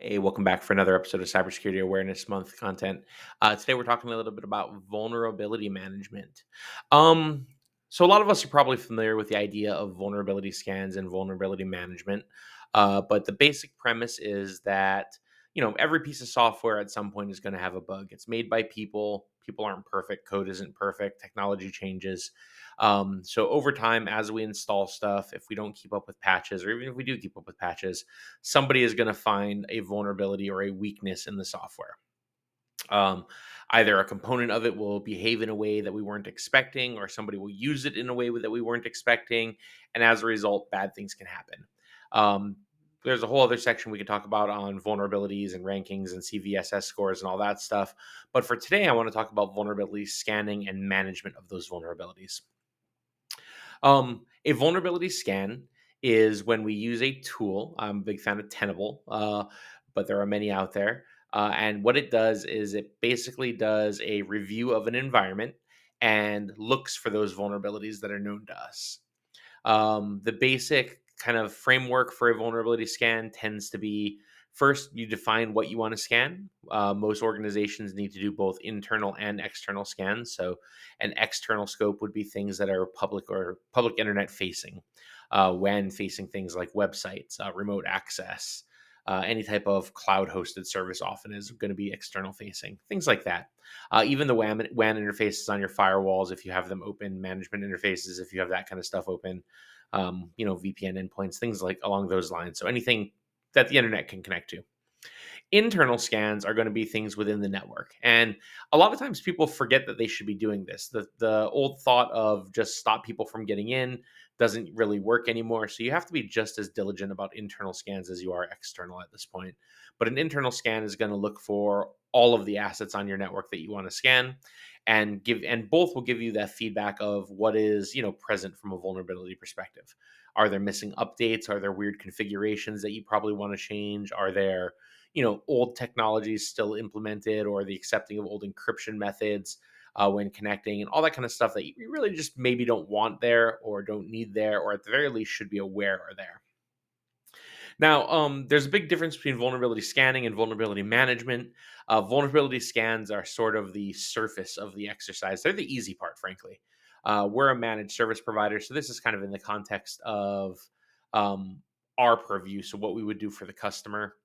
Hey, welcome back for another episode of Cybersecurity Awareness Month content. Today we're talking a little bit about vulnerability management. Um, so a lot of us are probably familiar with the idea of vulnerability scans and vulnerability management, but the basic premise is that every piece of software at some point is going to have a bug. It's made by people. People aren't perfect. Code isn't perfect. Technology changes. So over time, as we install stuff, if we don't keep up with patches, or even if we do keep up with patches, somebody is going to find a vulnerability or a weakness in the software. Um, Either a component of it will behave in a way that we weren't expecting, or somebody will use it in a way that we weren't expecting. And as a result, bad things can happen. Um, there's a whole other section we could talk about on vulnerabilities and rankings and CVSS scores and all that stuff. But for today, I want to talk about vulnerability scanning and management of those vulnerabilities. A vulnerability scan is when we use a tool. I'm a big fan of Tenable, but there are many out there. And what it does is it basically does a review of an environment and looks for those vulnerabilities that are known to us. The basic kind of framework for a vulnerability scan tends to be first, you define what you want to scan. Most organizations need to do both internal and external scans. So, an external scope would be things that are public or public internet facing, when facing things like websites, remote access. Any type of cloud hosted service often is going to be external facing, things like that. Even the WAN interfaces on your firewalls, if you have them open, management interfaces, if you have that kind of stuff open, VPN endpoints, things like along those lines. So anything that the internet can connect to. Internal scans are going to be things within the network. And a lot of times people forget that they should be doing this. The old thought of just stop people from getting in doesn't really work anymore. So you have to be just as diligent about internal scans as you are external at this point. But an internal scan is going to look for all of the assets on your network that you want to scan and both will give you that feedback of what is, present from a vulnerability perspective. Are there missing updates? Are there weird configurations that you probably want to change? Are there old technologies still implemented, or the accepting of old encryption methods when connecting, and all that kind of stuff that you really just maybe don't want there or don't need there, or at the very least should be aware are there. Now, there's a big difference between vulnerability scanning and vulnerability management. Vulnerability scans are sort of the surface of the exercise. They're the easy part, frankly. We're a managed service provider, so this is kind of in the context of um, our purview. So, what we would do for the customer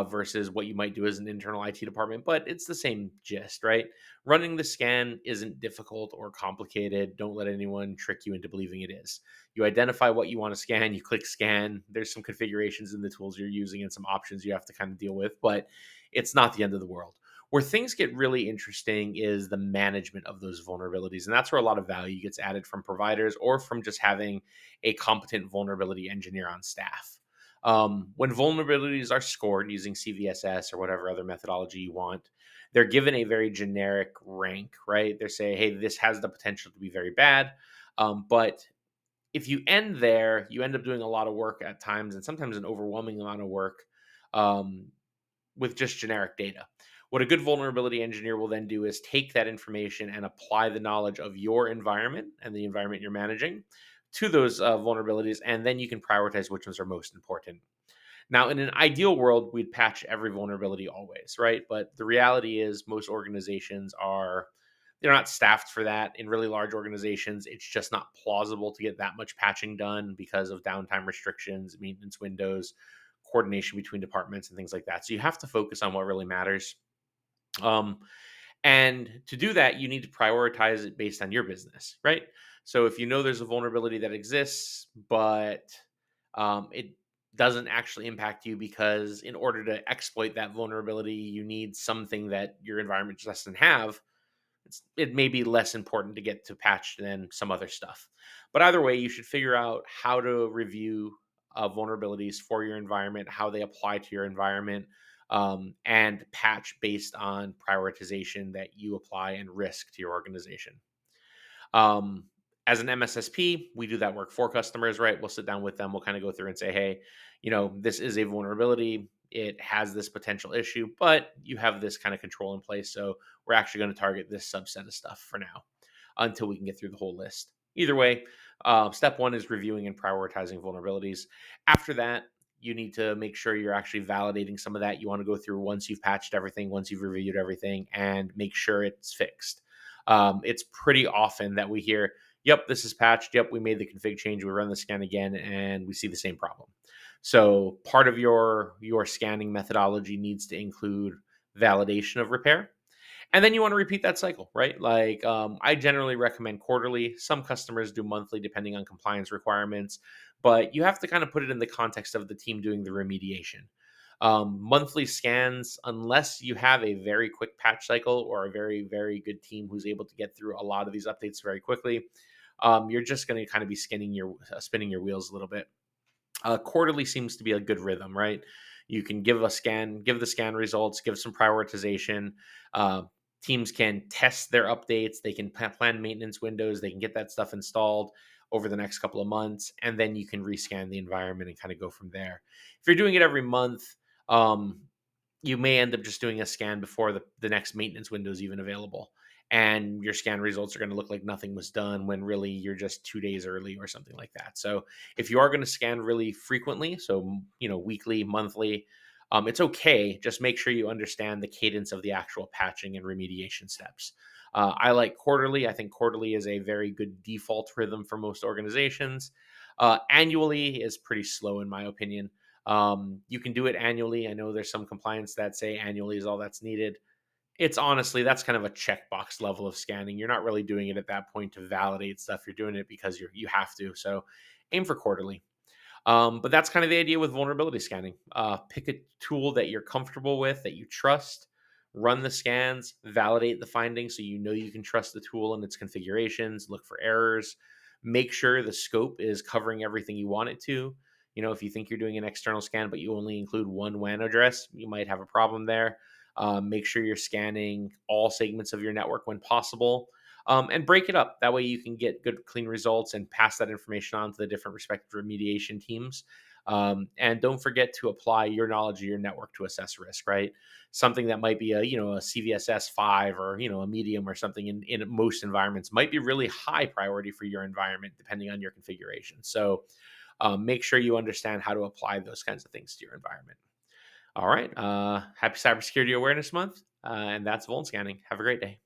versus what you might do as an internal IT department, but it's the same gist, right? Running the scan isn't difficult or complicated. Don't let anyone trick you into believing it is. You identify what you want to scan, you click scan. There's some configurations in the tools you're using and some options you have to kind of deal with, but it's not the end of the world. Where things get really interesting is the management of those vulnerabilities. And that's where a lot of value gets added from providers or from just having a competent vulnerability engineer on staff. When vulnerabilities are scored using CVSS or whatever other methodology you want, they're given a very generic rank, right? They're saying, hey, this has the potential to be very bad. But if you end there, you end up doing a lot of work at times, and sometimes an overwhelming amount of work um, with just generic data. What a good vulnerability engineer will then do is take that information and apply the knowledge of your environment and the environment you're managing to those vulnerabilities, and then you can prioritize which ones are most important. Now, in an ideal world, we'd patch every vulnerability always, right? But the reality is, most organizations are they're not staffed for that. In really large organizations, it's just not plausible to get that much patching done because of downtime restrictions, maintenance windows, coordination between departments, and things like that. So you have to focus on what really matters. Um, and to do that, you need to prioritize it based on your business, right? So if you know there's a vulnerability that exists, but it doesn't actually impact you because in order to exploit that vulnerability, you need something that your environment just doesn't have. It may be less important to get to patch than some other stuff. But either way, you should figure out how to review vulnerabilities for your environment, how they apply to your environment, and patch based on prioritization that you apply and risk to your organization. Um, as an MSSP, we do that work for customers, right? We'll sit down with them. We'll kind of go through and say, hey, this is a vulnerability. It has this potential issue, but you have this kind of control in place. So we're actually going to target this subset of stuff for now until we can get through the whole list. Either way, step one is reviewing and prioritizing vulnerabilities. After that, you need to make sure you're actually validating some of that. You want to go through once you've patched everything, once you've reviewed everything, and make sure it's fixed. It's pretty often that we hear, "Yep, this is patched. Yep, we made the config change. We run the scan again, and we see the same problem." So part of your scanning methodology needs to include validation of repair, and then you want to repeat that cycle, right? Like, I generally recommend quarterly. Some customers do monthly depending on compliance requirements, but you have to kind of put it in the context of the team doing the remediation. Monthly scans, unless you have a very quick patch cycle or a very, very good team who's able to get through a lot of these updates very quickly, you're just going to kind of be spinning your wheels a little bit. Quarterly seems to be a good rhythm, right? You can give the scan results, give some prioritization. Uh, Teams can test their updates, they can plan maintenance windows, they can get that stuff installed over the next couple of months, and then you can rescan the environment and kind of go from there. If you're doing it every month, um, you may end up just doing a scan before the next maintenance window is even available. And your scan results are going to look like nothing was done when really you're just 2 days early or something like that. So if you are going to scan really frequently, so weekly, monthly, it's okay. Just make sure you understand the cadence of the actual patching and remediation steps. I like quarterly. I think quarterly is a very good default rhythm for most organizations. Annually is pretty slow, in my opinion. You can do it annually. I know there's some compliance that say annually is all that's needed. It's honestly, that's kind of a checkbox level of scanning. You're not really doing it at that point to validate stuff. You're doing it because you have to. So aim for quarterly. But that's kind of the idea with vulnerability scanning. Pick a tool that you're comfortable with, that you trust, run the scans, validate the findings so you know you can trust the tool and its configurations, look for errors, make sure the scope is covering everything you want it to. If you think you're doing an external scan, but you only include one WAN address, you might have a problem there. Make sure you're scanning all segments of your network when possible, and break it up. That way you can get good, clean results and pass that information on to the different respective remediation teams. And don't forget to apply your knowledge of your network to assess risk, right? Something that might be a CVSS 5 or a medium or something in most environments might be really high priority for your environment depending on your configuration. So make sure you understand how to apply those kinds of things to your environment. All right. Happy Cybersecurity Awareness Month. And that's Vuln Scanning. Have a great day.